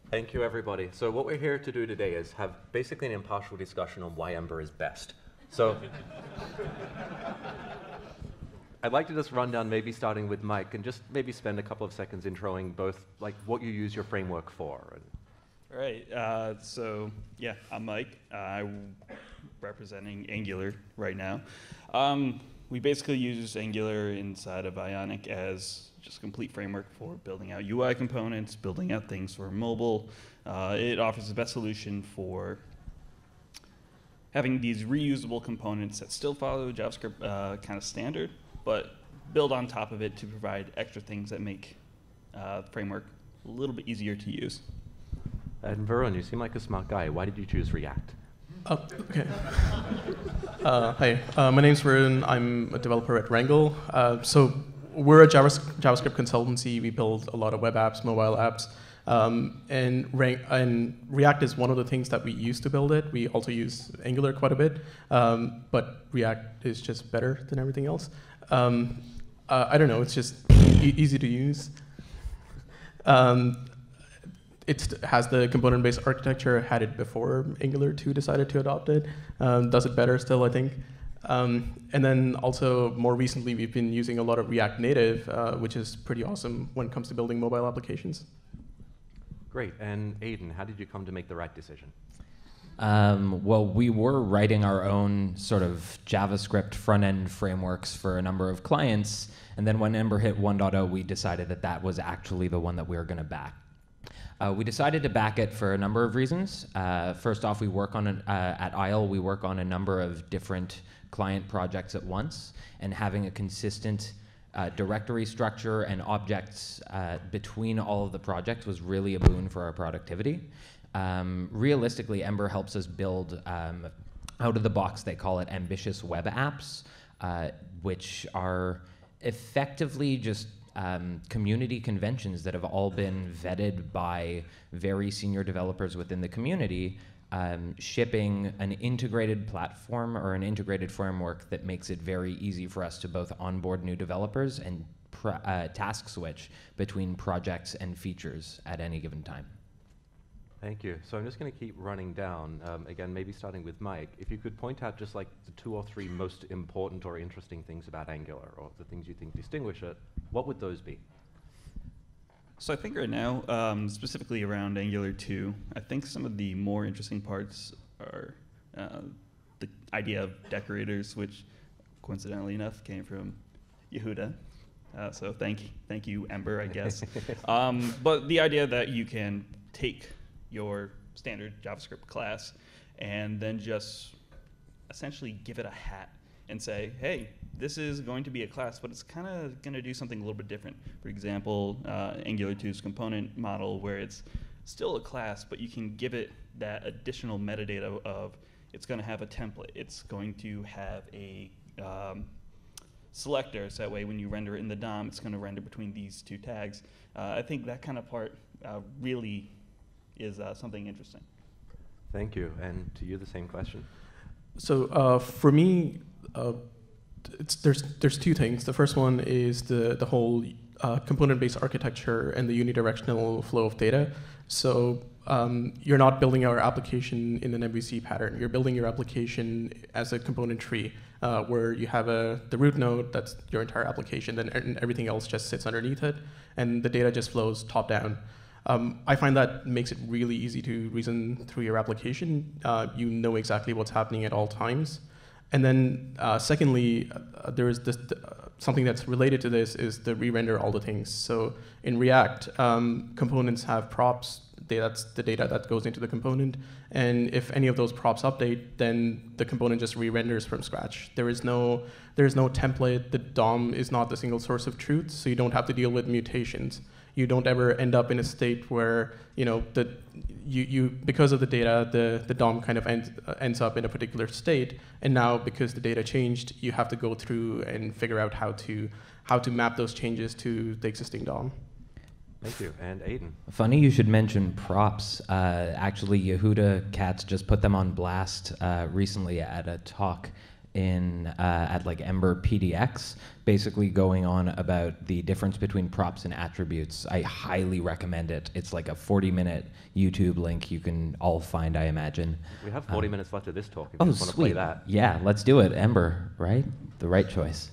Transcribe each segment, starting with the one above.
Thank you, everybody. So what we're here to do today is have basically an impartial discussion on why Ember is best. So I'd like to just run down, maybe starting with Mike, and just maybe spend a couple of seconds introing both like what you use your framework for. All right. So yeah, I'm Mike. I'm representing Angular right now. We basically use Angular inside of Ionic as just a complete framework for building out UI components, building out things for mobile. It offers the best solution for having these reusable components that still follow JavaScript kind of standard, but build on top of it to provide extra things that make the framework a little bit easier to use. And Varun, you seem like a smart guy. Why did you choose React? Okay. Hi, my name's Varun. I'm a developer at Wrangle. So we're a JavaScript consultancy. We build a lot of web apps, mobile apps. And React is one of the things that we use to build it. We also use Angular quite a bit, but React is just better than everything else. I don't know, it's just easy to use. It has the component-based architecture, had it before Angular 2 decided to adopt it. Does it better still, I think. And then also, more recently, we've been using a lot of React Native, which is pretty awesome when it comes to building mobile applications. Great. And Aiden, how did you come to make the right decision? Well, we were writing our own sort of JavaScript front-end frameworks for a number of clients, and then when Ember hit 1.0, we decided that that was actually the one that we were going to back. We decided to back it for a number of reasons. First off, we work on at ISLE, we work on a number of different client projects at once, and having a consistent directory structure and objects between all of the projects was really a boon for our productivity. Realistically, Ember helps us build, out of the box, they call it ambitious web apps, which are effectively just community conventions that have all been vetted by very senior developers within the community, shipping an integrated platform or an integrated framework that makes it very easy for us to both onboard new developers and task switch between projects and features at any given time. Thank you. So I'm just going to keep running down. Again, maybe starting with Mike. If you could point out just like the 2 or 3 most important or interesting things about Angular, or the things you think distinguish it, what would those be? So I think right now, specifically around Angular 2, I think some of the more interesting parts are the idea of decorators, which coincidentally enough came from Yehuda. So thank you, Ember, I guess. But the idea that you can take your standard JavaScript class and then just essentially give it a hat and say, hey, this is going to be a class, but it's kind of going to do something a little bit different. For example, Angular 2's component model, where it's still a class, but you can give it that additional metadata of it's going to have a template. It's going to have a selector, so that way when you render it in the DOM, it's going to render between these 2 tags. I think that kind of part really is something interesting. Thank you. And to you, the same question. So for me, there's 2 things. The first one is the whole component-based architecture and the unidirectional flow of data. So you're not building your application in an MVC pattern. You're building your application as a component tree, where you have the root node, that's your entire application, then everything else just sits underneath it, and the data just flows top down. I find that makes it really easy to reason through your application. You know exactly what's happening at all times. And then secondly, there is this, something that's related to this is the re-render all the things. So in React, components have props. That's the data that goes into the component. And if any of those props update, then the component just re-renders from scratch. There is no template. The DOM is not the single source of truth, so you don't have to deal with mutations. You don't ever end up in a state where because of the data, the DOM kind of ends up in a particular state, and now because the data changed, you have to go through and figure out how to map those changes to the existing DOM. Thank you. And Aiden. Funny you should mention props. Actually, Yehuda Katz just put them on blast recently at a talk at like Ember PDX, basically going on about the difference between props and attributes. I highly recommend it. It's like a 40-minute YouTube link you can all find, I imagine. We have 40 minutes left of this talk if Oh, you just want to play sweet. that. Yeah, let's do it. Ember, right? The right choice.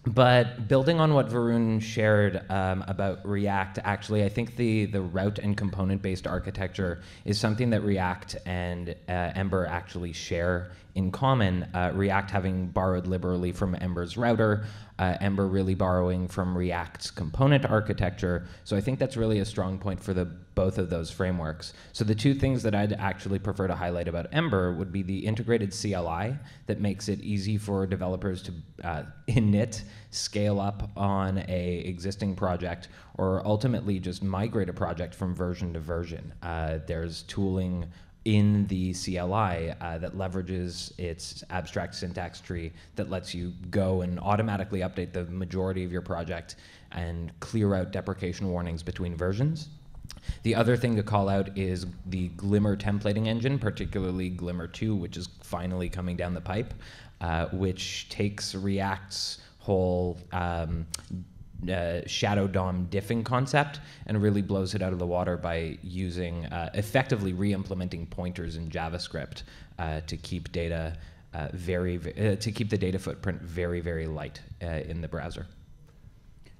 But building on what Varun shared about React, actually, I think the route and component-based architecture is something that React and Ember actually share in common. React having borrowed liberally from Ember's router, Ember really borrowing from React's component architecture. So I think that's really a strong point for both of those frameworks. So the two things that I'd actually prefer to highlight about Ember would be the integrated CLI that makes it easy for developers to init, scale up on a existing project, or ultimately just migrate a project from version to version. There's tooling in the CLI that leverages its abstract syntax tree that lets you go and automatically update the majority of your project and clear out deprecation warnings between versions. The other thing to call out is the Glimmer templating engine, particularly Glimmer 2, which is finally coming down the pipe, which takes React's whole shadow DOM diffing concept and really blows it out of the water by using effectively re-implementing pointers in JavaScript to keep data to keep the data footprint very, very light in the browser.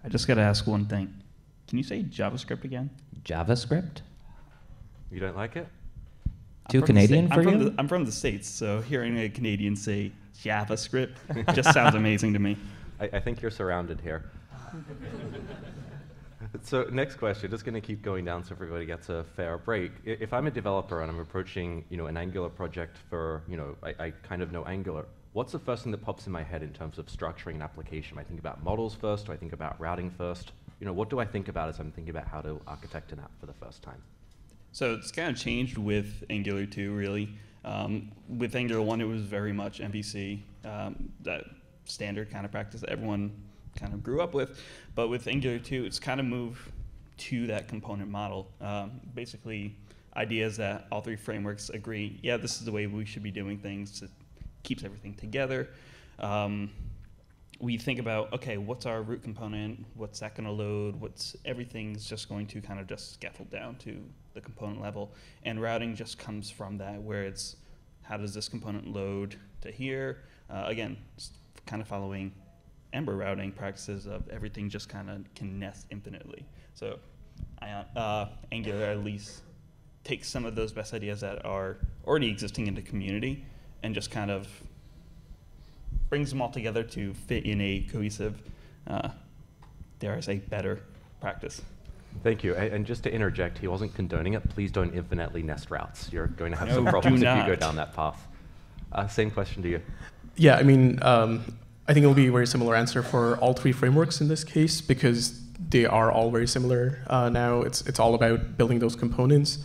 I just got to ask one thing. Can you say JavaScript again? JavaScript? You don't like it? Too Canadian for you? I'm from the States, so hearing a Canadian say JavaScript just sounds amazing to me. I think you're surrounded here. So next question, just going to keep going down so everybody gets a fair break. If I'm a developer and I'm approaching, an Angular project for, I kind of know Angular, what's the first thing that pops in my head in terms of structuring an application? I think about models first, do I think about routing first? What do I think about as I'm thinking about how to architect an app for the first time? So it's kind of changed with Angular 2, really. With Angular 1, it was very much MVC, that standard kind of practice that everyone kind of grew up with. But with Angular 2, it's kind of moved to that component model. Basically, ideas that all three frameworks agree, yeah, this is the way we should be doing things. It keeps everything together. We think about, okay, what's our root component? What's that going to load? Everything's just going to kind of just scaffold down to the component level. And routing just comes from that, where it's how does this component load to here? Again, kind of following Ember routing practices of everything just kind of can nest infinitely. So Angular at least takes some of those best ideas that are already existing in the community and just kind of brings them all together to fit in a cohesive, dare I say, better practice. Thank you. And just to interject, he wasn't condoning it. Please don't infinitely nest routes. You're going to have No, some problems do if you go not. down that path. Same question to you. Yeah, I mean, I think it'll be a very similar answer for all three frameworks in this case, because they are all very similar now. It's all about building those components.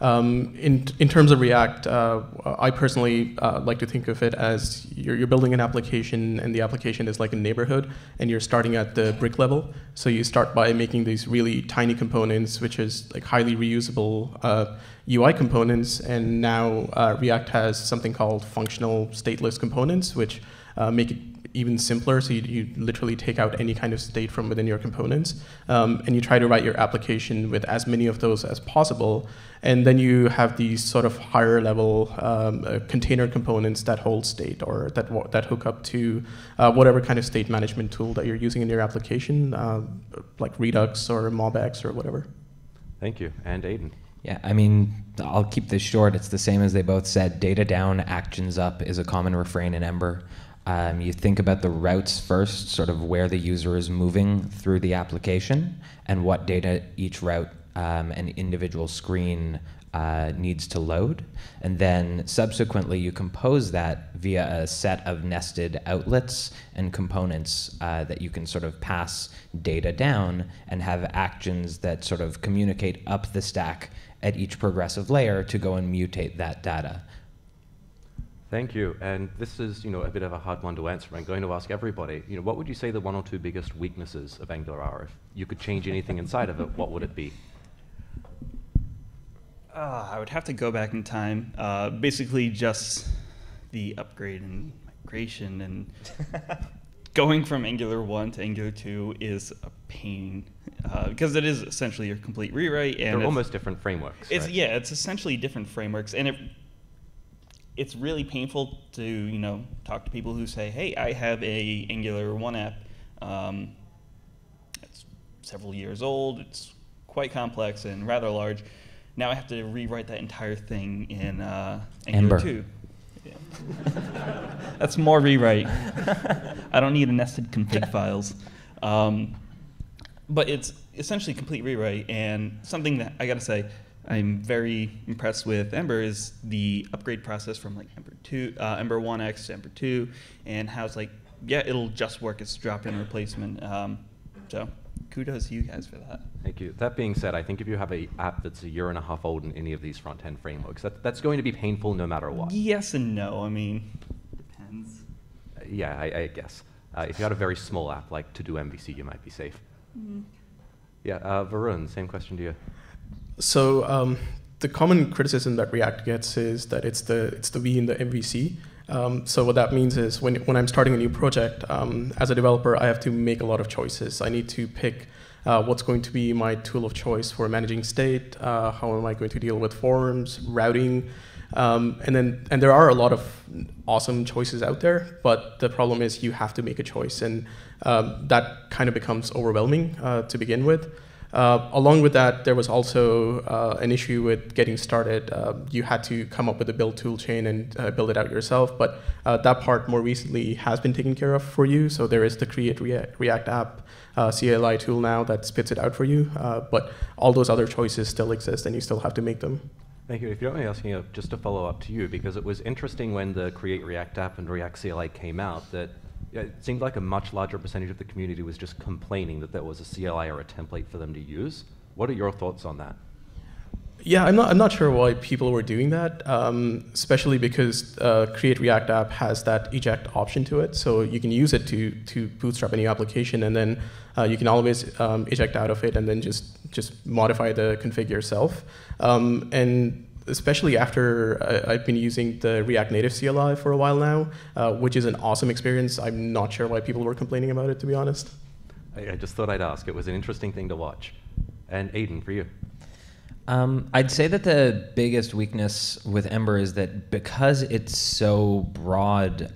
In terms of React, I personally like to think of it as you're building an application, and the application is like a neighborhood, and you're starting at the brick level. So you start by making these really tiny components, which is like highly reusable UI components, and now React has something called functional stateless components, which make it even simpler. So you literally take out any kind of state from within your components, and you try to write your application with as many of those as possible. And then you have these sort of higher level container components that hold state, or that hook up to whatever kind of state management tool that you're using in your application, like Redux or MobX or whatever. Thank you. And Aiden. Yeah, I mean, I'll keep this short. It's the same as they both said. Data down, actions up is a common refrain in Ember. You think about the routes first, sort of where the user is moving through the application and what data each route and individual screen needs to load. And then subsequently you compose that via a set of nested outlets and components that you can sort of pass data down and have actions that sort of communicate up the stack at each progressive layer to go and mutate that data. Thank you. And this is, a bit of a hard one to answer. I'm going to ask everybody, what would you say the one or two biggest weaknesses of Angular are? If you could change anything inside of it, what would it be? I would have to go back in time. Basically just the upgrade upgrade and migration, and going from Angular 1 to Angular 2 is a pain because it is essentially a complete rewrite. And they're almost different frameworks. It's right? Yeah, it's essentially different frameworks, and it's really painful to talk to people who say, "Hey, I have a Angular 1 app. It's several years old. It's quite complex and rather large. Now I have to rewrite that entire thing in Angular Ember. 2." Yeah. That's more rewrite. I don't need nested config files. But it's essentially complete rewrite, and something that I gotta say I'm very impressed with Ember is the upgrade process from like Ember 1x to Ember 2, and how it's like, yeah, it'll just work as a drop-in replacement. So kudos to you guys for that. Thank you. That being said, I think if you have an app that's a year and a half old in any of these front-end frameworks, that's going to be painful no matter what. Yes and no. I mean, depends. Yeah, I guess. If you had a very small app like to do MVC, you might be safe. Yeah, Varun, same question to you. So the common criticism that React gets is that it's the V in the MVC. So what that means is when I'm starting a new project, as a developer, I have to make a lot of choices. I need to pick what's going to be my tool of choice for managing state, how am I going to deal with forms, routing, and there are a lot of awesome choices out there, but the problem is you have to make a choice, and that kind of becomes overwhelming to begin with. Along with that, there was also an issue with getting started. You had to come up with a build tool chain and build it out yourself, but that part more recently has been taken care of for you. So there is the Create React App CLI tool now that spits it out for you, but all those other choices still exist and you still have to make them. Thank you. If you don't mind asking, just to follow up to you, because it was interesting when the Create React App and React CLI came out that it seemed like a much larger percentage of the community was just complaining that there was a CLI or a template for them to use. What are your thoughts on that? Yeah, I'm not sure why people were doing that, especially because Create React App has that eject option to it, so you can use it to bootstrap a new application, and then you can always eject out of it and then just modify the config yourself. And especially after I've been using the React Native CLI for a while now, which is an awesome experience. I'm not sure why people were complaining about it, to be honest. I just thought I'd ask. It was an interesting thing to watch. And Aiden, for you. I'd say that the biggest weakness with Ember is that because it's so broad,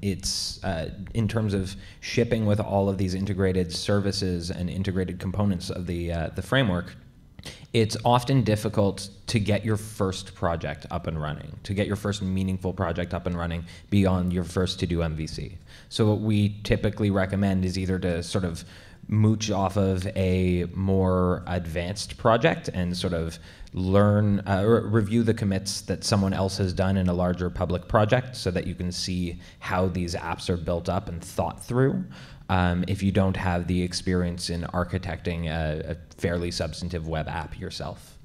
it's in terms of shipping with all of these integrated services and integrated components of the framework, it's often difficult to get your first project up and running, to get your first meaningful project up and running beyond your first to-do MVC. So what we typically recommend is either to sort of mooch off of a more advanced project and sort of learn, review the commits that someone else has done in a larger public project so that you can see how these apps are built up and thought through. If you don't have the experience in architecting a fairly substantive web app yourself.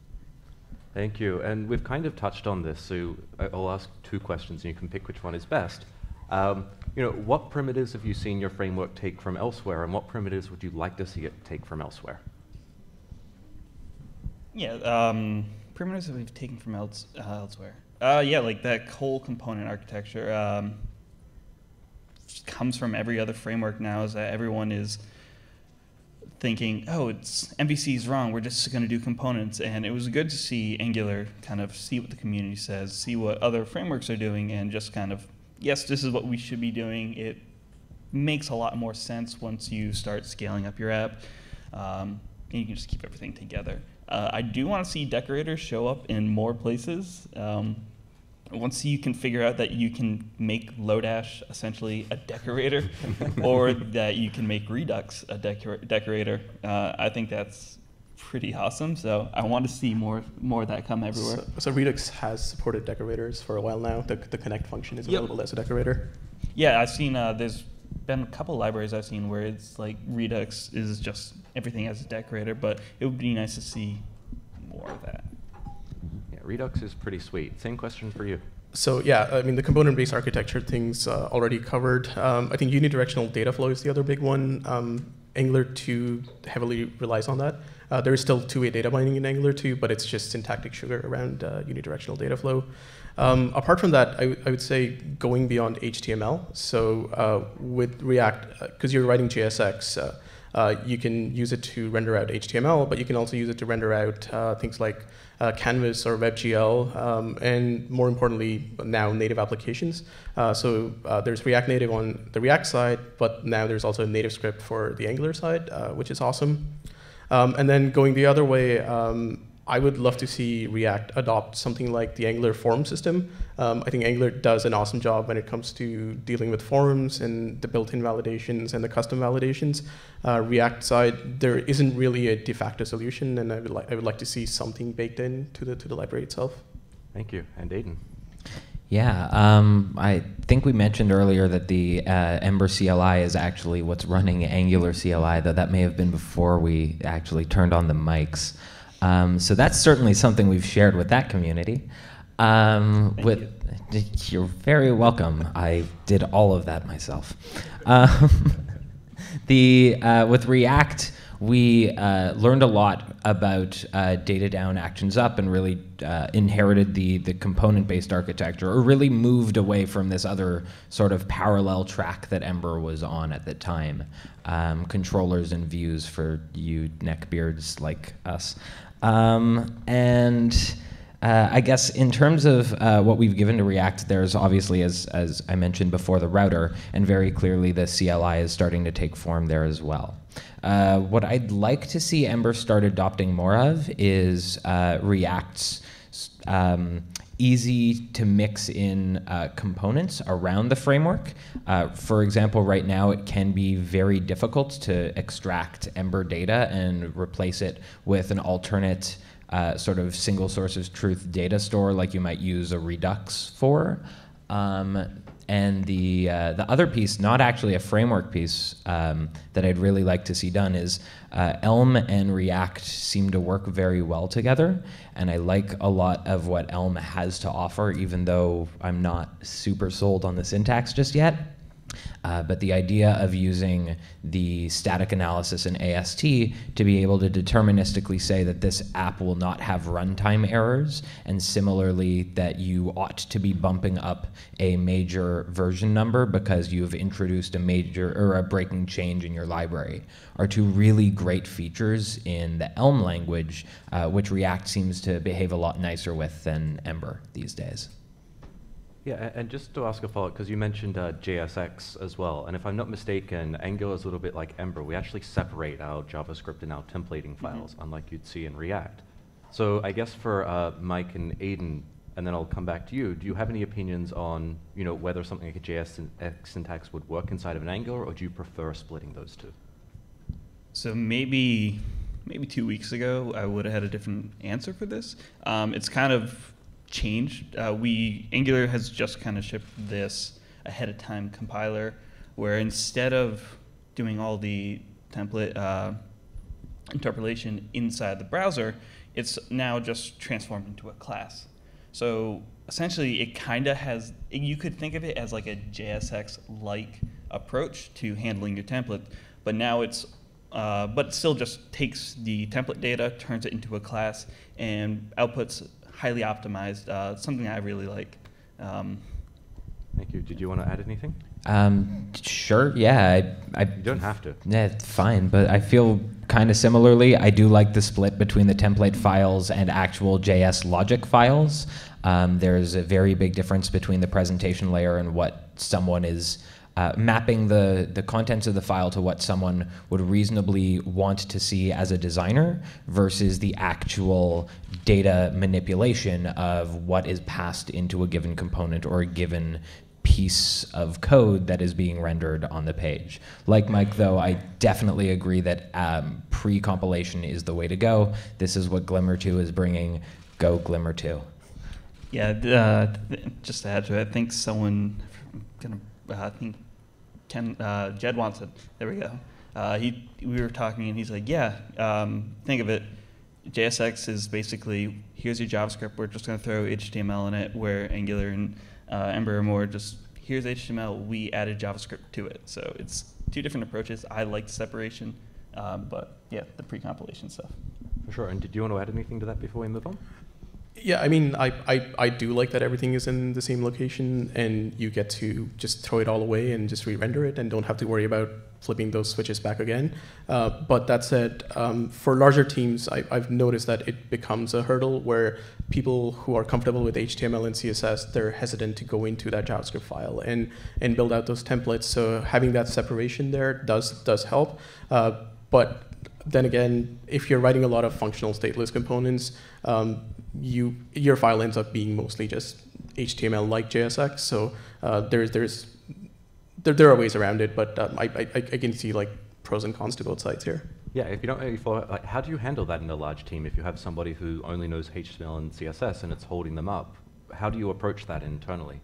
Thank you. And we've kind of touched on this, so I'll ask two questions and you can pick which one is best. What primitives have you seen your framework take from elsewhere, and what primitives would you like to see it take from elsewhere? Yeah, primitives that we've taken from elsewhere. Yeah, like that whole component architecture comes from every other framework now, is that everyone is thinking, oh, MVC is wrong, we're just going to do components. And it was good to see Angular kind of see what the community says, see what other frameworks are doing, and just kind of, yes, this is what we should be doing. It makes a lot more sense once you start scaling up your app, and you can just keep everything together. I do want to see decorators show up in more places. Once you can figure out that you can make Lodash essentially a decorator, or that you can make Redux a decorator, I think that's pretty awesome. So I want to see more of that come everywhere. So Redux has supported decorators for a while now. The connect function is available as a decorator. Yeah, I've seen there's been a couple libraries I've seen where it's like Redux is just everything as a decorator, but it would be nice to see more of that. Yeah, Redux is pretty sweet. Same question for you. So yeah, I mean, the component-based architecture things already covered. I think unidirectional data flow is the other big one. Angular 2 heavily relies on that. There is still two-way data binding in Angular 2, but it's just syntactic sugar around unidirectional data flow. Apart from that, I would say going beyond HTML. So with React, because you're writing JSX, you can use it to render out HTML, but you can also use it to render out things like Canvas or WebGL, and more importantly, now native applications. So there's React Native on the React side, but now there's also a native script for the Angular side, which is awesome. And then going the other way, I would love to see React adopt something like the Angular form system. I think Angular does an awesome job when it comes to dealing with forms and the built-in validations and the custom validations. React side, there isn't really a de facto solution, and I would like to see something baked in to the library itself. Thank you. And Aiden? Yeah, I think we mentioned earlier that the Ember CLI is actually what's running Angular CLI, though that may have been before we actually turned on the mics. So that's certainly something we've shared with that community. You're very welcome. I did all of that myself. With React, we learned a lot about data down, actions up, and really inherited the component-based architecture, or really moved away from this other sort of parallel track that Ember was on at the time. Controllers and views for you neckbeards like us. I guess in terms of what we've given to React, there's obviously, as I mentioned before, the router, and very clearly the CLI is starting to take form there as well. What I'd like to see Ember start adopting more of is React's easy to mix in components around the framework. For example, right now it can be very difficult to extract Ember data and replace it with an alternate sort of single source of truth data store like you might use a Redux for. And the other piece, not actually a framework piece, that I'd really like to see done is Elm and React seem to work very well together, and I like a lot of what Elm has to offer, even though I'm not super sold on the syntax just yet. But the idea of using the static analysis in AST to be able to deterministically say that this app will not have runtime errors, and similarly that you ought to be bumping up a major version number because you've introduced a major or a breaking change in your library, are two really great features in the Elm language, which React seems to behave a lot nicer with than Ember these days. Yeah, and just to ask a follow-up, because you mentioned JSX as well, and if I'm not mistaken, Angular is a little bit like Ember. We actually separate our JavaScript and our templating files, unlike you'd see in React. So I guess for Mike and Aiden, and then I'll come back to you, do you have any opinions on whether something like a JSX syntax would work inside of an Angular, or do you prefer splitting those two? So maybe 2 weeks ago, I would have had a different answer for this. It's kind of changed. Angular has just kind of shipped this ahead of time compiler, where instead of doing all the template interpolation inside the browser, it's now just transformed into a class. So essentially, it kind of has, you could think of it as like a JSX-like approach to handling your template, but now it's but it still just takes the template data, turns it into a class, and outputs highly optimized, something I really like. Thank you. Did you want to add anything? Sure, yeah. You don't have to. Yeah, it's fine, but I feel kind of similarly. I do like the split between the template files and actual JS logic files. There's a very big difference between the presentation layer and what someone is mapping the contents of the file to what someone would reasonably want to see as a designer versus the actual data manipulation of what is passed into a given component or a given piece of code that is being rendered on the page. Like Mike, though, I definitely agree that pre-compilation is the way to go. This is what Glimmer 2 is bringing. Go Glimmer 2. Yeah, just to add to it, I think Jed wants it. There we go. We were talking, and he's like, yeah, think of it. JSX is basically, here's your JavaScript. We're just going to throw HTML in it, where Angular and Ember are more just, here's HTML. We added JavaScript to it. So it's two different approaches. I like the separation. But yeah, the pre-compilation stuff. For sure. And did you want to add anything to that before we move on? Yeah, I mean, I do like that everything is in the same location and you get to just throw it all away and just re-render it and don't have to worry about flipping those switches back again. But that said, for larger teams, I've noticed that it becomes a hurdle where people who are comfortable with HTML and CSS, they're hesitant to go into that JavaScript file and build out those templates. So having that separation there does help. But then again, if you're writing a lot of functional stateless components, your file ends up being mostly just HTML like JSX. So there are ways around it, but I can see like pros and cons to both sides here. Yeah, if you don't really follow, like, how do you handle that in a large team? If you have somebody who only knows HTML and CSS and it's holding them up, how do you approach that internally?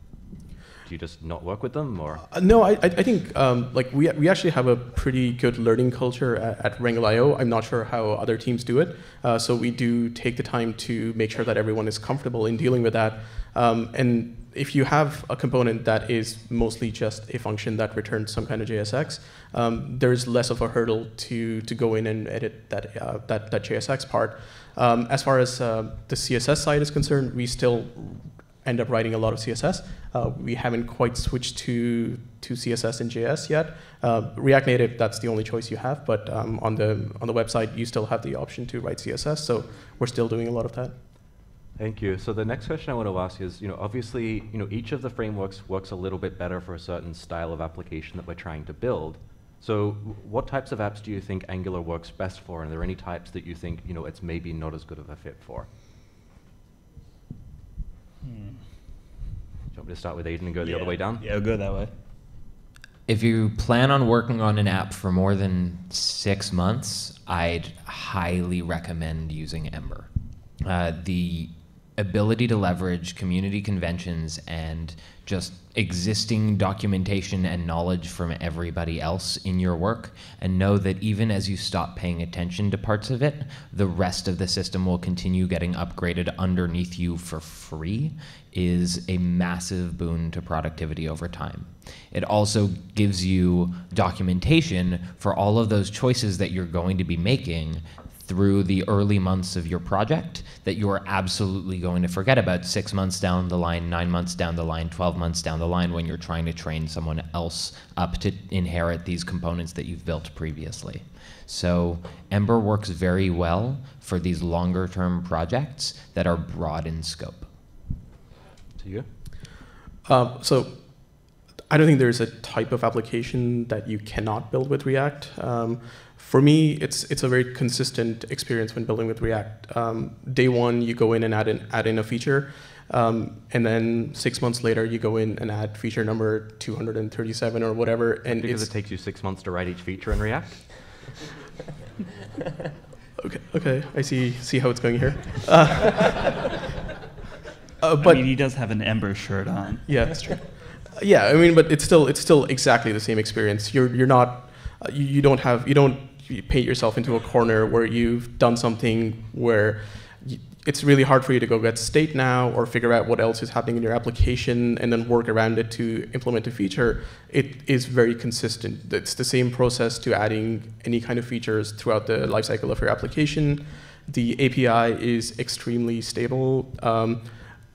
Do you just not work with them, or? No, I think like we actually have a pretty good learning culture at Wrangle.io. I'm not sure how other teams do it. So we do take the time to make sure that everyone is comfortable in dealing with that. And if you have a component that is mostly just a function that returns some kind of JSX, there's less of a hurdle to go in and edit that JSX part. As far as the CSS side is concerned, we still end up writing a lot of CSS. We haven't quite switched to CSS and JS yet. React Native, that's the only choice you have, but on the website, you still have the option to write CSS, so we're still doing a lot of that. Thank you. So the next question I want to ask is, obviously, each of the frameworks works a little bit better for a certain style of application that we're trying to build. So what types of apps do you think Angular works best for? And are there any types that you think, it's maybe not as good of a fit for? Do you want me to start with Aiden and go the other way down? Yeah, go that way. If you plan on working on an app for more than 6 months, I'd highly recommend using Ember. The ability to leverage community conventions and just existing documentation and knowledge from everybody else in your work, and know that even as you stop paying attention to parts of it, the rest of the system will continue getting upgraded underneath you for free, is a massive boon to productivity over time. It also gives you documentation for all of those choices that you're going to be making through the early months of your project that you're absolutely going to forget about 6 months down the line, 9 months down the line, 12 months down the line when you're trying to train someone else up to inherit these components that you've built previously. So Ember works very well for these longer term projects that are broad in scope. To you? So I don't think there's a type of application that you cannot build with React. For me, it's a very consistent experience when building with React. Day one, you go in and add in a feature, and then 6 months later, you go in and add feature number 237 or whatever. And because it takes you 6 months to write each feature in React? Okay, I see how it's going here. But I mean, he does have an Ember shirt on. Yeah, that's true. Yeah, I mean, but it's still exactly the same experience. You're not you don't paint yourself into a corner where you've done something where it's really hard for you to go get state now or figure out what else is happening in your application and then work around it to implement a feature. It is very consistent. It's the same process to adding any kind of features throughout the lifecycle of your application. The API is extremely stable.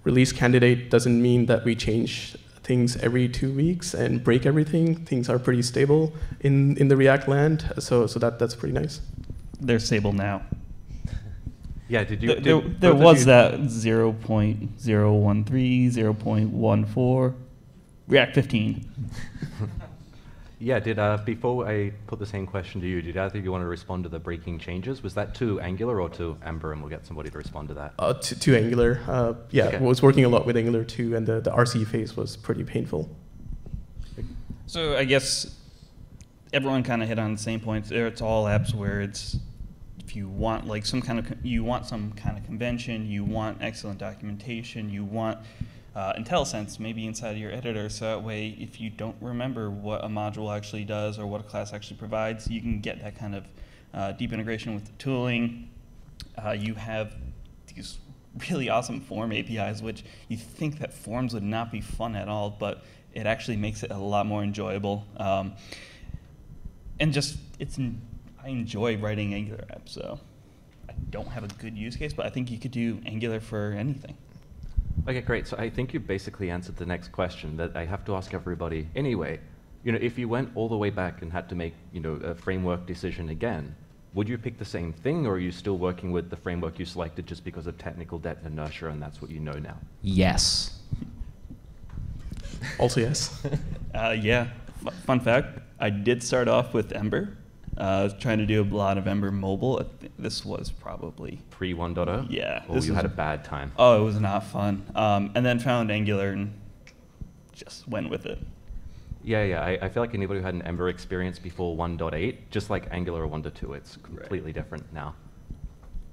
Release candidate doesn't mean that we change things every 2 weeks and break everything. Things are pretty stable in the React land, so that's pretty nice. They're stable now. Yeah, there was that 0.013, 0.14, React 15. Yeah, before I put the same question to you, did either of you want to respond to the breaking changes? Was that to Angular or to Ember? And we'll get somebody to respond to that. To Angular. Yeah, okay. I was working a lot with Angular too, and the RC phase was pretty painful. So I guess everyone kind of hit on the same points. It's all apps where it's, if you want like some kind of convention, you want excellent documentation, you want IntelliSense maybe inside of your editor, so that way if you don't remember what a module actually does or what a class actually provides, you can get that kind of deep integration with the tooling. You have these really awesome form APIs, which you think that forms would not be fun at all, but it actually makes it a lot more enjoyable. And just, it's I enjoy writing Angular apps, so I don't have a good use case, but I think you could do Angular for anything. Okay, great. So I think you basically answered the next question that I have to ask everybody anyway. If you went all the way back and had to make, a framework decision again, would you pick the same thing, or are you still working with the framework you selected just because of technical debt and inertia, and that's what you know now? Yes. Also yes. Yeah. Fun fact, I did start off with Ember. I was trying to do a lot of Ember mobile. This was probably Pre 1.0? Yeah. Oh, you had a bad time. Oh, it was not fun. And then found Angular and just went with it. Yeah. I feel like anybody who had an Ember experience before 1.8, just like Angular 1.2, it's completely different now.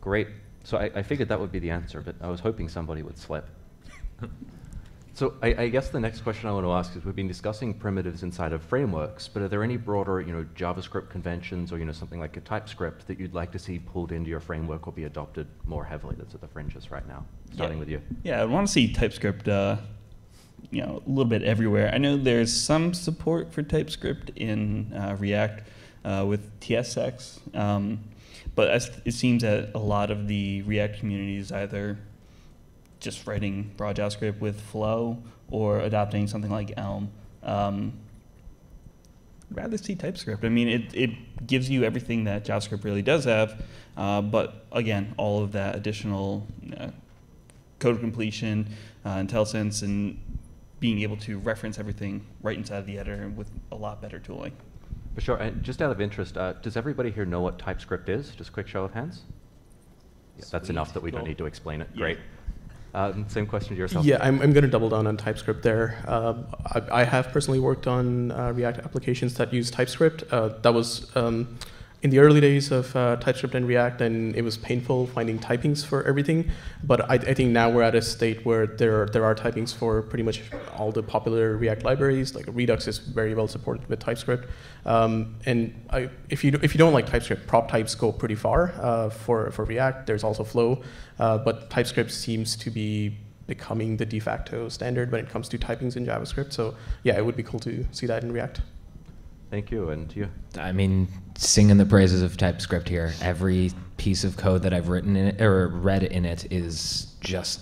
Great. So I figured that would be the answer, but I was hoping somebody would slip. So I guess the next question I want to ask is, we've been discussing primitives inside of frameworks, but are there any broader, JavaScript conventions or, something like a TypeScript that you'd like to see pulled into your framework or be adopted more heavily that's at the fringes right now? Starting with you. Yeah, I want to see TypeScript, a little bit everywhere. I know there's some support for TypeScript in React with TSX, but it seems that a lot of the React community is either just writing raw JavaScript with Flow or adopting something like Elm. I'd rather see TypeScript. I mean, it gives you everything that JavaScript really does have, but again, all of that additional code completion, IntelliSense, and being able to reference everything right inside of the editor with a lot better tooling. For sure. And just out of interest, does everybody here know what TypeScript is? Just quick show of hands. Yeah, that's enough that we don't need to explain it. Yeah. Great. Same question to yourself. Yeah, I'm going to double down on TypeScript there. I have personally worked on React applications that use TypeScript. That was in the early days of TypeScript and React, and it was painful finding typings for everything. But I think now we're at a state where there are typings for pretty much all the popular React libraries. Like Redux is very well supported with TypeScript. If you don't like TypeScript, prop types go pretty far for React. There's also Flow, but TypeScript seems to be becoming the de facto standard when it comes to typings in JavaScript. So yeah, it would be cool to see that in React. Thank you, and to you. I mean, singing the praises of TypeScript here. Every piece of code that I've written in it or read in it is just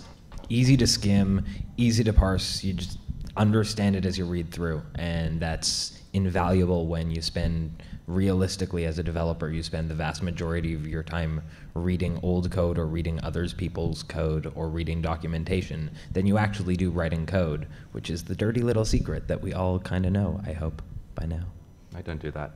easy to skim, easy to parse. You just understand it as you read through, and that's invaluable when you spend, realistically as a developer, you spend the vast majority of your time reading old code or reading other people's code or reading documentation than you actually do writing code, which is the dirty little secret that we all kind of know, I hope, by now. I don't do that.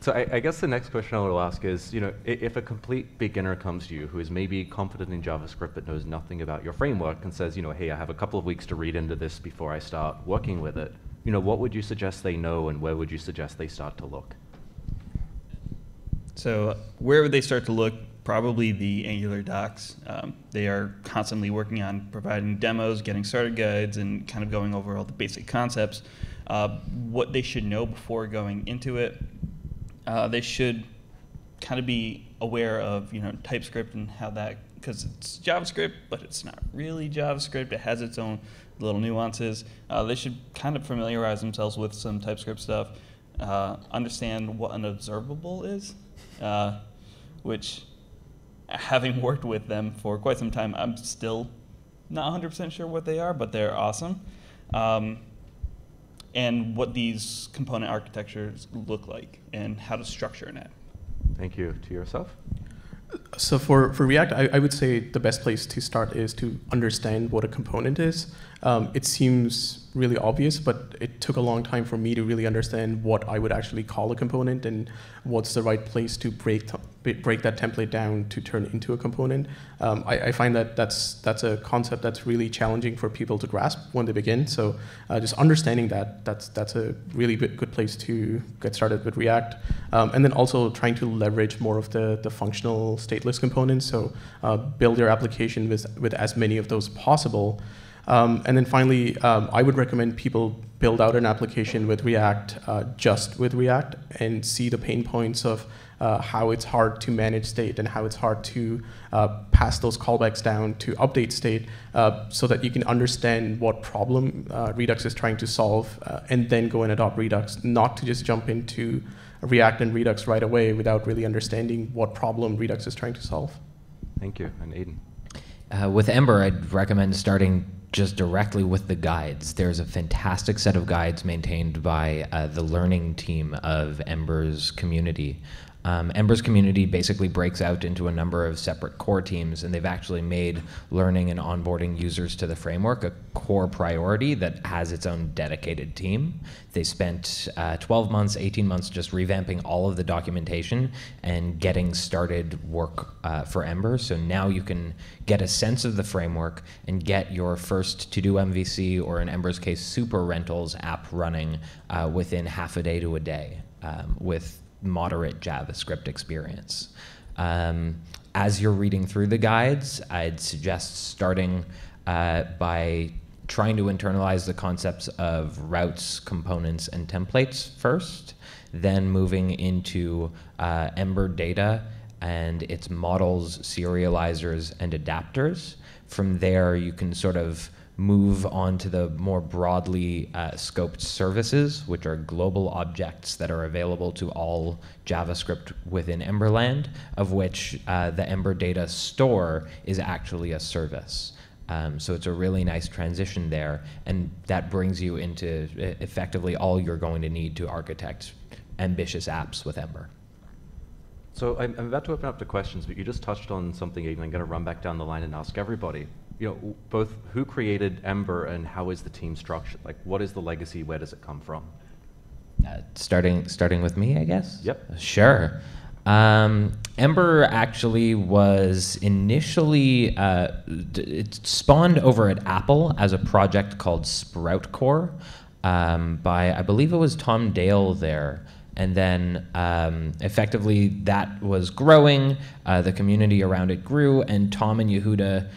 So I guess the next question I want to ask is, if a complete beginner comes to you who is maybe confident in JavaScript but knows nothing about your framework and says, hey, I have a couple of weeks to read into this before I start working with it, what would you suggest they know, and where would you suggest they start to look? So where would they start to look? Probably the Angular docs. They are constantly working on providing demos, getting started guides, and kind of going over all the basic concepts. What they should know before going into it, they should kind of be aware of TypeScript and how that, because it's JavaScript, but it's not really JavaScript. It has its own little nuances. They should kind of familiarize themselves with some TypeScript stuff, understand what an observable is, which, having worked with them for quite some time, I'm still not 100% sure what they are, but they're awesome. And what these component architectures look like and how to structure an app. Thank you. To yourself? So for React, I would say the best place to start is to understand what a component is. It seems really obvious, but it took a long time for me to really understand what I would actually call a component and what's the right place to break that template down to turn into a component. I find that that's a concept that's really challenging for people to grasp when they begin. So just understanding that's a really good place to get started with React. And then also trying to leverage more of the functional stateless components. So build your application with as many of those possible. And then finally, I would recommend people build out an application with React, just with React, and see the pain points of how it's hard to manage state and how it's hard to pass those callbacks down to update state, so that you can understand what problem Redux is trying to solve, and then go and adopt Redux, not to just jump into React and Redux right away without really understanding what problem Redux is trying to solve. Thank you. And Aiden? With Ember, I'd recommend starting just directly with the guides. There's a fantastic set of guides maintained by the learning team of Ember's community. Ember's community basically breaks out into a number of separate core teams, and they've actually made learning and onboarding users to the framework a core priority that has its own dedicated team. They spent 12 months, 18 months just revamping all of the documentation and getting started work for Ember. So now you can get a sense of the framework and get your first to-do MVC, or in Ember's case, super rentals app running within half a day to a day with moderate JavaScript experience. As you're reading through the guides, I'd suggest starting by trying to internalize the concepts of routes, components, and templates first, then moving into Ember data and its models, serializers, and adapters. From there, you can sort of move on to the more broadly scoped services, which are global objects that are available to all JavaScript within Emberland, of which the Ember data store is actually a service. So it's a really nice transition there, and that brings you into effectively all you're going to need to architect ambitious apps with Ember. So I'm about to open up to questions, but you just touched on something, Aiden. I'm going to run back down the line and ask everybody. You know, both who created Ember and how is the team structured? Like, what is the legacy? Where does it come from? Starting with me, I guess? Yep. Sure. Ember actually was initially, it spawned over at Apple as a project called Sprout Core by, I believe it was Tom Dale there. And then effectively that was growing, the community around it grew, and Tom and Yehuda,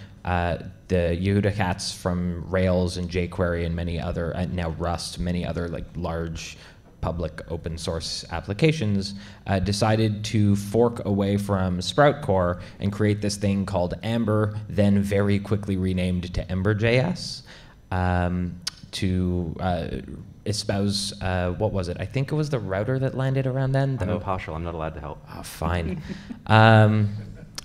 the Yehuda cats from Rails and jQuery and many other, now Rust, many other like large public open source applications, decided to fork away from Sprout Core and create this thing called Amber, then very quickly renamed to Ember.js, to espouse, what was it? I think it was the router that landed around then. I'm impartial, I'm not allowed to help. Oh, fine.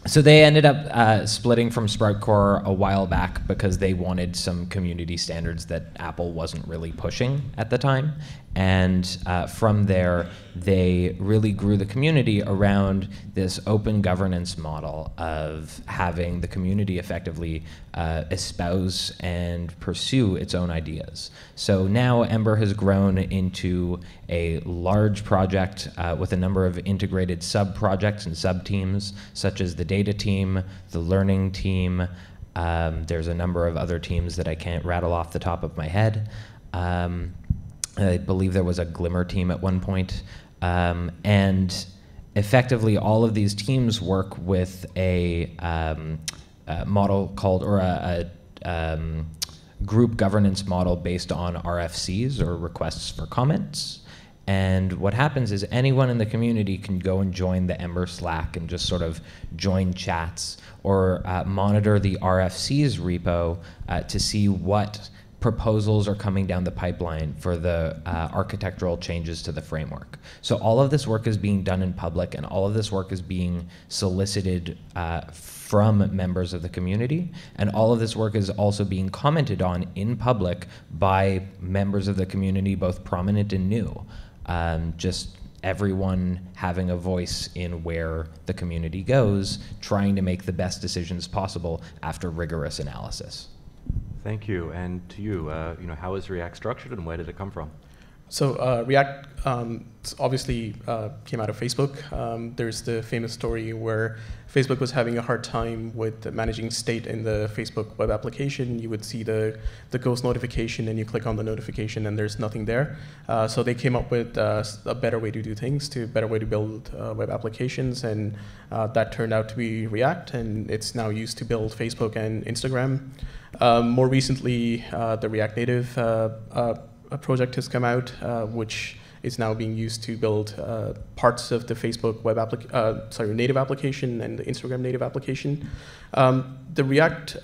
So they ended up splitting from Sprout Core a while back because they wanted some community standards that Apple wasn't really pushing at the time. And from there, they really grew the community around this open governance model of having the community effectively espouse and pursue its own ideas. So now Ember has grown into a large project with a number of integrated sub-projects and sub-teams, such as the data team, the learning team. There's a number of other teams that I can't rattle off the top of my head. I believe there was a Glimmer team at one point. And effectively, all of these teams work with a model called, or a group governance model based on RFCs, or requests for comments. And what happens is anyone in the community can go and join the Ember Slack and just sort of join chats, or monitor the RFCs repo to see what proposals are coming down the pipeline for the architectural changes to the framework. So all of this work is being done in public, and all of this work is being solicited from members of the community, and all of this work is also being commented on in public by members of the community, both prominent and new. Just everyone having a voice in where the community goes, trying to make the best decisions possible after rigorous analysis. Thank you. And to you, how is React structured and where did it come from? So React obviously came out of Facebook. There's the famous story where Facebook was having a hard time with managing state in the Facebook web application. You would see the ghost notification, and you click on the notification, and there's nothing there. So they came up with a better way to do things, a better way to build web applications, and that turned out to be React, and it's now used to build Facebook and Instagram. More recently, the React Native project has come out, which is now being used to build parts of the Facebook native application and the Instagram native application. The React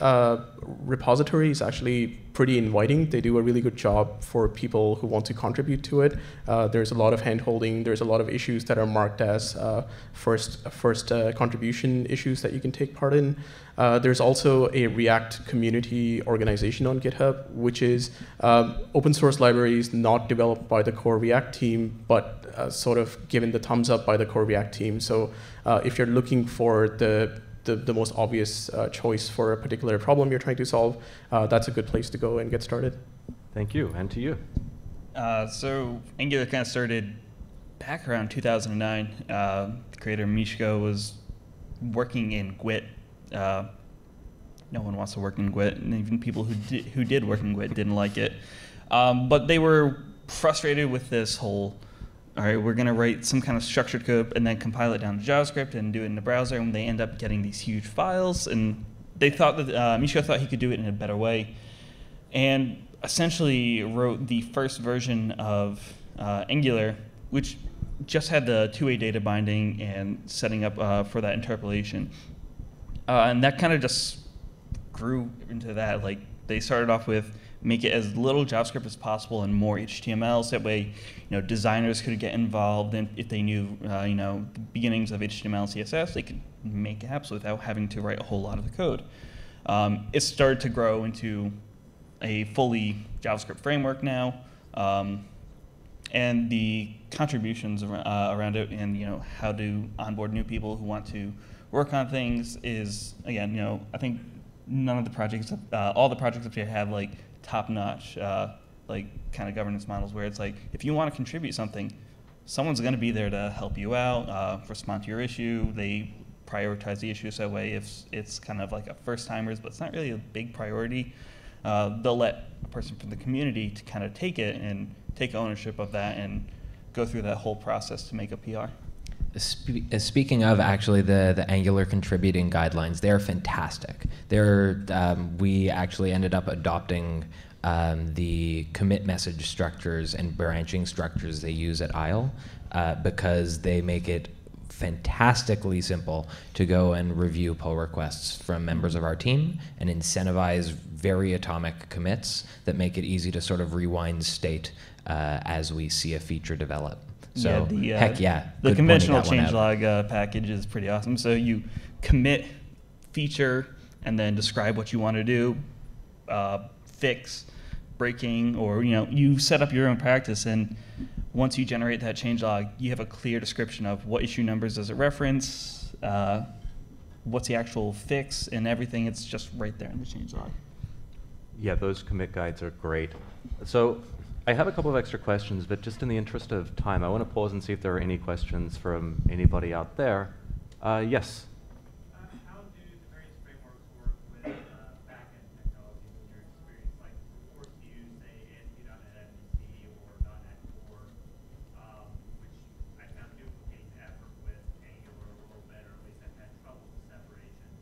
repository is actually pretty inviting. They do a really good job for people who want to contribute to it. There's a lot of hand-holding. There's a lot of issues that are marked as first contribution issues that you can take part in. There's also a React community organization on GitHub, which is open source libraries not developed by the core React team, but sort of given the thumbs up by the core React team. So if you're looking for the most obvious choice for a particular problem you're trying to solve, that's a good place to go and get started. Thank you, and to you. So Angular kind of started back around 2009. The creator Mishko was working in Gwt. No one wants to work in Gwt, and even people who did work in Gwt didn't like it. But they were frustrated with this whole, all right, we're going to write some kind of structured code and then compile it down to JavaScript and do it in the browser, and they end up getting these huge files. And they thought that Mishko thought he could do it in a better way, and essentially wrote the first version of Angular, which just had the two-way data binding and setting up for that interpolation. And that kind of just grew into that. Like, they started off with make it as little JavaScript as possible and more HTML, so that way, designers could get involved, and if they knew, the beginnings of HTML and CSS, they could make apps without having to write a whole lot of the code. It started to grow into a fully JavaScript framework now, and the contributions around it, and how to onboard new people who want to work on things is, again, I think none of the projects, all the projects that we have like top-notch, like kind of governance models where it's like, if you want to contribute something, someone's going to be there to help you out, respond to your issue. They prioritize the issue, so that way if it's kind of like a first-timers, but it's not really a big priority, they'll let a person from the community to kind of take it and take ownership of that and go through that whole process to make a PR. Speaking of actually the Angular contributing guidelines, they're fantastic. We actually ended up adopting the commit message structures and branching structures they use at ISLE because they make it fantastically simple to go and review pull requests from members of our team and incentivize very atomic commits that make it easy to sort of rewind state as we see a feature develop. So heck yeah. The conventional changelog package is pretty awesome. So you commit feature and then describe what you want to do, fix, breaking, or you set up your own practice, and once you generate that changelog, you have a clear description of what issue numbers does it reference, what's the actual fix, and everything. It's just right there in the changelog. Yeah, those commit guides are great. So I have a couple of extra questions, but just in the interest of time, I want to pause and see if there are any questions from anybody out there. Yes? How do the various frameworks work with back-end technologies in your experience? Like, before you use, say, ASP.NET MVC or .NET Core, which I found duplicates effort with Angular a little bit, or at least I've had trouble with separation.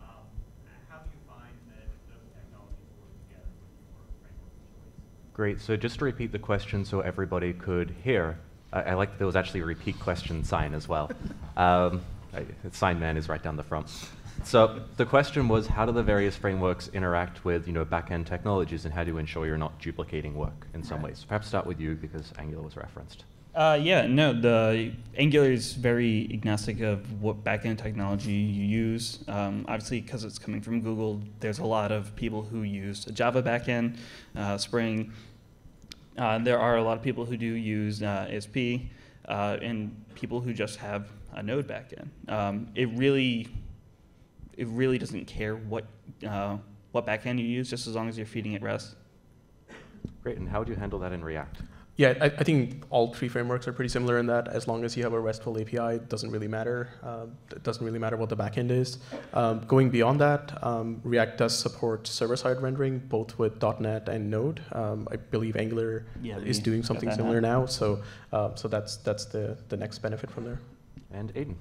How do you find that those technologies work together with your framework choice? Great. So just to repeat the question so everybody could hear, I like that there was actually a repeat question sign as well. The sign man is right down the front. So the question was, how do the various frameworks interact with back-end technologies, and how do you ensure you're not duplicating work in some ways? Perhaps start with you because Angular was referenced. The Angular is very agnostic of what backend technology you use. Obviously, because it's coming from Google, there's a lot of people who use a Java backend, Spring. There are a lot of people who do use ASP, and people who just have a Node backend. It really doesn't care what backend you use, just as long as you're feeding it REST. Great. And how do you handle that in React? Yeah, I think all three frameworks are pretty similar in that as long as you have a RESTful API, it doesn't really matter. It doesn't really matter what the backend is. Going beyond that, React does support server-side rendering, both with .NET and Node. I believe Angular is doing something similar now, so that's the next benefit from there. And Aiden.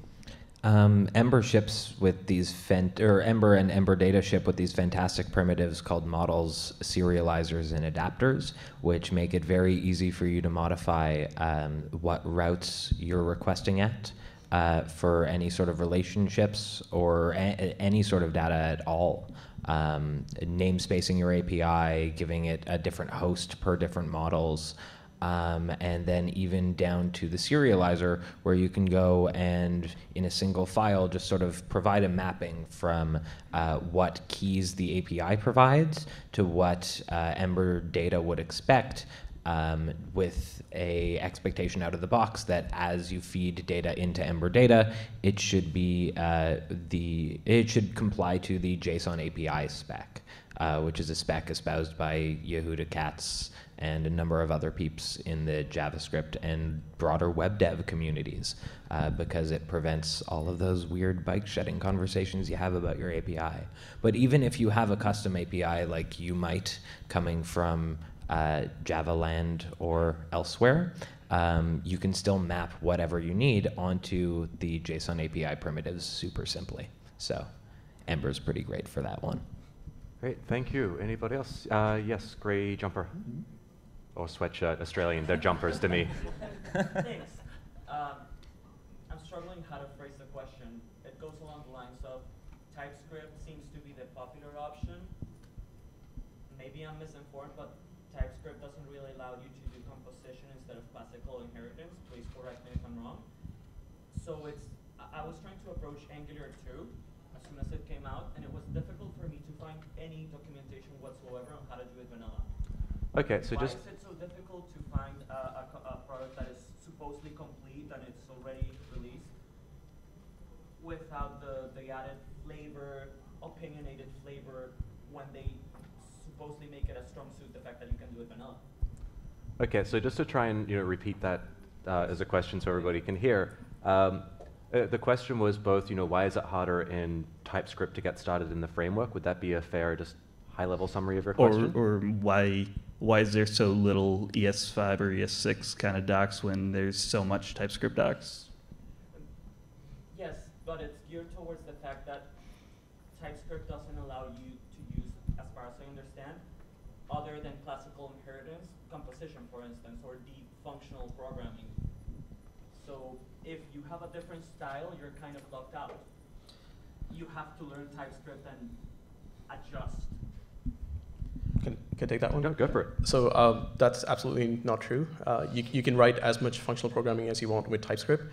Ember ships with these Ember and Ember Data ship with these fantastic primitives called models, serializers, and adapters, which make it very easy for you to modify what routes you're requesting at. for any sort of relationships or any sort of data at all. Namespacing your API, giving it a different host per different models, and then even down to the serializer, where you can go and in a single file just sort of provide a mapping from what keys the API provides to what Ember data would expect, with a expectation out of the box that as you feed data into Ember data, it should be it should comply to the JSON API spec, which is a spec espoused by Yehuda Katz and a number of other peeps in the JavaScript and broader web dev communities, because it prevents all of those weird bike shedding conversations you have about your API. But even if you have a custom API like you might coming from Javaland or elsewhere, you can still map whatever you need onto the JSON API primitives super simply. So Ember's pretty great for that one. Great, thank you. Anybody else? Yes, gray jumper. Or sweatshirt, Australian, they're jumpers to me. Thanks. I'm struggling how to phrase the question. It goes along the lines of TypeScript seems to be the popular option. Maybe I'm misinformed, but TypeScript doesn't really allow you to do composition instead of classical inheritance. Please correct me if I'm wrong. So I was trying to approach Angular 2 as soon as it came out, and it was difficult for me to find any documentation whatsoever on how to do it vanilla. Okay, so Why just... is it so difficult to find a product that is supposedly complete and it's already released without the added flavor, opinionated flavor, when they supposedly make it a strong suit, the fact that you can do it vanilla? Okay, so just to try and repeat that as a question so everybody can hear, the question was both, why is it harder in TypeScript to get started in the framework? Would that be a fair, just high-level summary of your question? Or why is there so little ES5 or ES6 kind of docs when there's so much TypeScript docs? Yes, but it's geared towards the fact that TypeScript doesn't allow you to use, as far as I understand, other than classical inheritance, composition, for instance, or deep functional programming. So if you have a different style, you're kind of locked out. You have to learn TypeScript and adjust. Can I take that one? No, go for it. So that's absolutely not true. You can write as much functional programming as you want with TypeScript.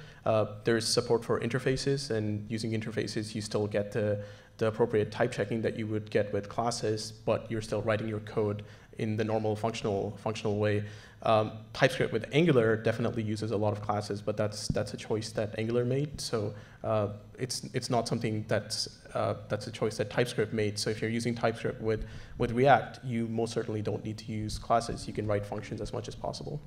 There's support for interfaces, and using interfaces, you still get the appropriate type checking that you would get with classes, but you're still writing your code in the normal functional way. TypeScript with Angular definitely uses a lot of classes, but that's a choice that Angular made. So it's not something that's a choice that TypeScript made. So if you're using TypeScript with React, you most certainly don't need to use classes. You can write functions as much as possible.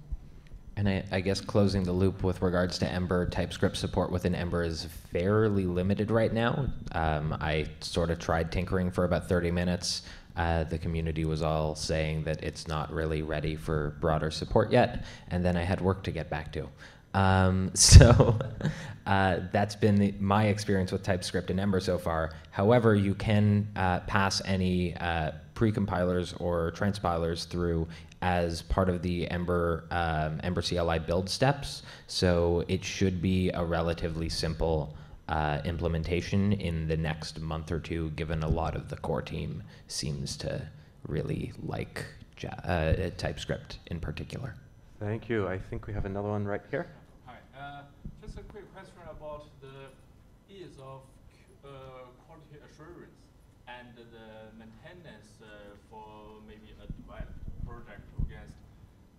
And I guess closing the loop with regards to Ember, TypeScript support within Ember is fairly limited right now. I sort of tried tinkering for about 30 minutes. The community was all saying that it's not really ready for broader support yet, and then I had work to get back to. So that's been my experience with TypeScript and Ember so far. However, you can pass any precompilers or transpilers through as part of the Ember CLI build steps. So it should be a relatively simple implementation in the next month or two, given a lot of the core team seems to really like TypeScript in particular. Thank you. I think we have another one right here. Hi. Just a quick question about the ease of quality assurance and the maintenance for maybe a developed project against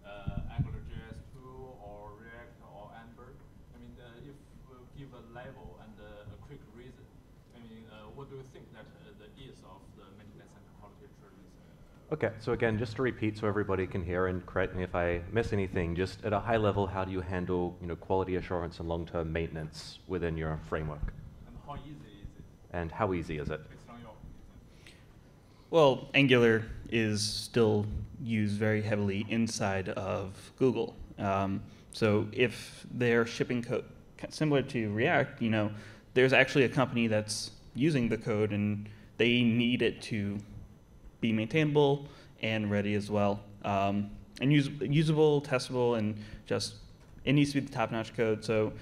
AngularJS 2 or React or Ember. I mean, if we give a level and a quick reason, I mean, what do you think that the ease of the maintenance and quality assurance? Okay, so again, just to repeat so everybody can hear, and correct me if I miss anything, just at a high level, how do you handle quality assurance and long-term maintenance within your framework? And how easy is it? And how easy is it? Based on your opinion. Well, Angular is still used very heavily inside of Google. So if they're shipping code similar to React, there's actually a company that's using the code and they need it to be maintainable and ready as well. And usable, testable, and just, it needs to be the top-notch code. So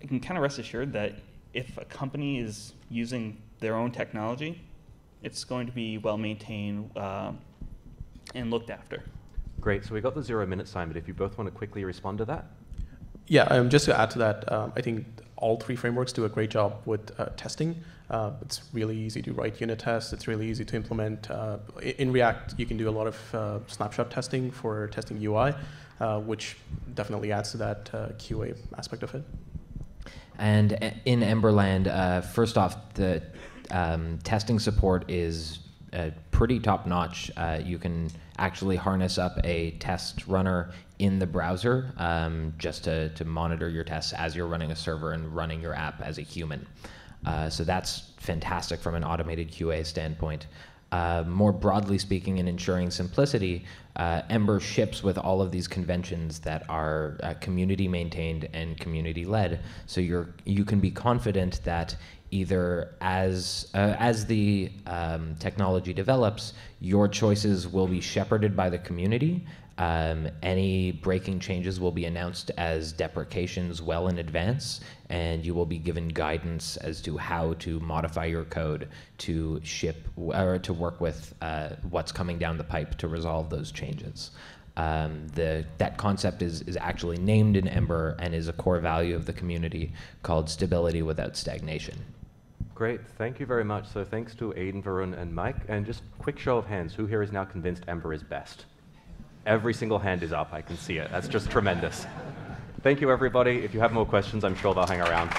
I can kind of rest assured that if a company is using their own technology, it's going to be well maintained and looked after. Great. So we got the 0-minute sign, but if you both want to quickly respond to that. Yeah, just to add to that, I think all three frameworks do a great job with testing. It's really easy to write unit tests. It's really easy to implement. In React, you can do a lot of snapshot testing for testing UI, which definitely adds to that QA aspect of it. And in Emberland, first off, the testing support is pretty top-notch. You can actually harness up a test runner in the browser just to monitor your tests as you're running a server and running your app as a human. So that's fantastic from an automated QA standpoint. More broadly speaking, in ensuring simplicity, Ember ships with all of these conventions that are community maintained and community led. So you can be confident that either as the technology develops, your choices will be shepherded by the community. Any breaking changes will be announced as deprecations well in advance, and you will be given guidance as to how to modify your code to ship or to work with what's coming down the pipe to resolve those changes. That concept is actually named in Ember and is a core value of the community called stability without stagnation. Great. Thank you very much. So thanks to Aiden, Varun, and Mike. And just quick show of hands, who here is now convinced Ember is best? Every single hand is up. I can see it. That's just tremendous. Thank you, everybody. If you have more questions, I'm sure they'll hang around.